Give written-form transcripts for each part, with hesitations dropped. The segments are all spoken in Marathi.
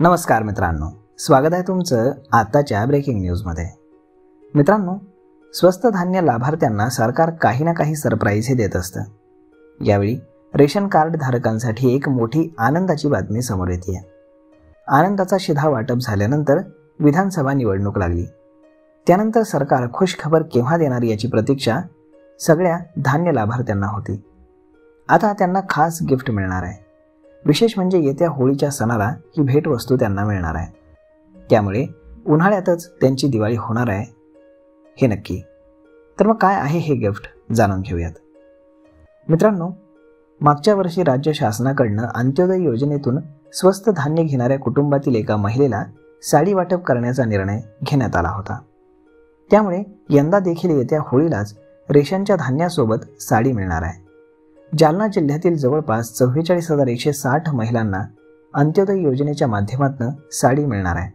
नमस्कार मित्रांनो, स्वागत आहे तुमचं आताच्या ब्रेकिंग न्यूजमध्ये। मित्रांनो, स्वस्त धान्य लाभार्थ्यांना सरकार काही ना काही सरप्राईज हे देत असतं। यावेळी रेशन कार्ड धारकांसाठी एक मोठी आनंदाची बातमी समोर येते। आनंदाचा शिधा वाटप झाल्यानंतर विधानसभा निवडणूक लागली। त्यानंतर सरकार खुशखबर केव्हा देणार याची प्रतीक्षा सगळ्या धान्य लाभार्थ्यांना होती। आता त्यांना खास गिफ्ट मिळणार आहे। विशेष म्हणजे येत्या होळीच्या सणाला ही भेटवस्तू त्यांना मिळणार आहे। त्यामुळे उन्हाळ्यातच त्यांची दिवाळी होणार आहे हे नक्की। तर मग काय आहे हे गिफ्ट जाणून घेऊयात। मित्रांनो, मागच्या वर्षी राज्य शासनाकडून अंत्योदय योजनेतून स्वस्त धान्य घेणाऱ्या कुटुंबातील एका महिलेला साडी वाटप करण्याचा निर्णय घेण्यात आला होता। त्यामुळे यंदा देखील येत्या होळीलाच रेशनच्या धान्यासोबत साडी मिळणार आहे। जालना जिल्ह्यातील जवळपास 44,160 महिलांना अंत्योदय योजनेच्या माध्यमातून साडी मिळणार आहे।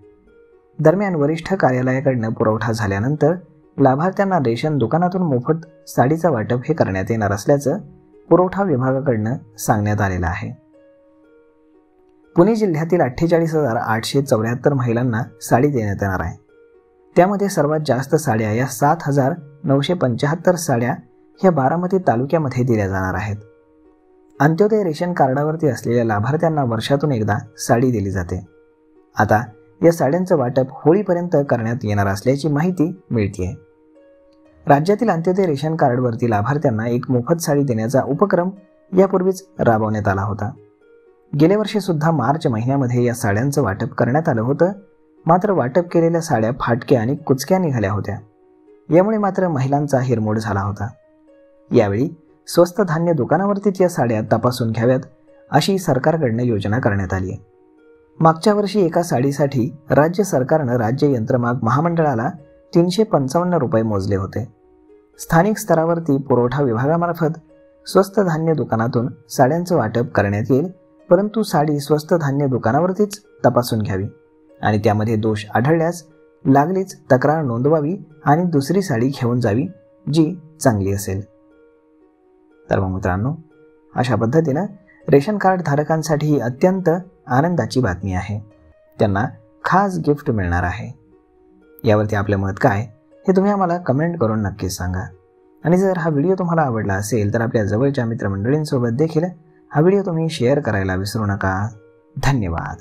दरम्यान वरिष्ठ कार्यालयाकडून पुरवठा झाल्यानंतर लाभार्थ्यांना रेशन दुकानातून मोफत साडीचा वाटप हे करण्यात येणार असल्याचं पुरवठा विभागाकडून सांगण्यात आलेलं आहे। पुणे जिल्ह्यातील 48,874 महिलांना साडी देण्यात येणार आहे। त्यामध्ये सर्वात जास्त साड्या या 7,975 साड्या ह्या बारामती तालुक्यामध्ये दिल्या जाणार आहेत। अंत्योदय रेशन कार्डावरती असलेल्या लाभार्थ्यांना वर्षातून एकदा साडी दिली जाते। आता या साड्यांचं वाटप होळीपर्यंत करण्यात येणार असल्याची माहिती मिळते। राज्यातील अंत्योदय रेशन कार्डवरती लाभार्थ्यांना एक मोफत साडी देण्याचा उपक्रम यापूर्वीच राबवण्यात आला होता। गेल्या वर्षी सुद्धा मार्च महिन्यामध्ये या साड्यांचं वाटप करण्यात आलं होतं। मात्र वाटप केलेल्या साड्या फाटक्या आणि कुचक्या निघाल्या होत्या। यामुळे मात्र महिलांचा हिरमोड झाला होता। यावेळी स्वस्त धान्य दुकानावरतीच या साड्या तपासून घ्याव्यात अशी सरकारकडून योजना करण्यात आली आहे। मागच्या वर्षी एका साडीसाठी राज्य सरकारनं राज्य यंत्रमाग महामंडळाला 355 रुपये मोजले होते। स्थानिक स्तरावरती पुरवठा विभागामार्फत स्वस्त धान्य दुकानातून साड्यांचं वाटप करण्यात येईल, परंतु साडी स्वस्त धान्य दुकानावरतीच तपासून घ्यावी आणि त्यामध्ये दोष आढळल्यास लागलीच तक्रार नोंदवावी आणि दुसरी साडी घेऊन जावी जी चांगली असेल। तर मग मित्रांनो, अशा पद्धतीनं रेशन कार्ड धारकांसाठी ही अत्यंत आनंदाची बातमी आहे। त्यांना खास गिफ्ट मिळणार आहे। यावरती आपलं मत काय हे तुम्ही आम्हाला कमेंट करून नक्कीच सांगा। आणि जर हा व्हिडिओ तुम्हाला आवडला असेल तर आपल्या जवळच्या मित्रमंडळींसोबत देखील हा व्हिडिओ तुम्ही शेअर करायला विसरू नका। धन्यवाद।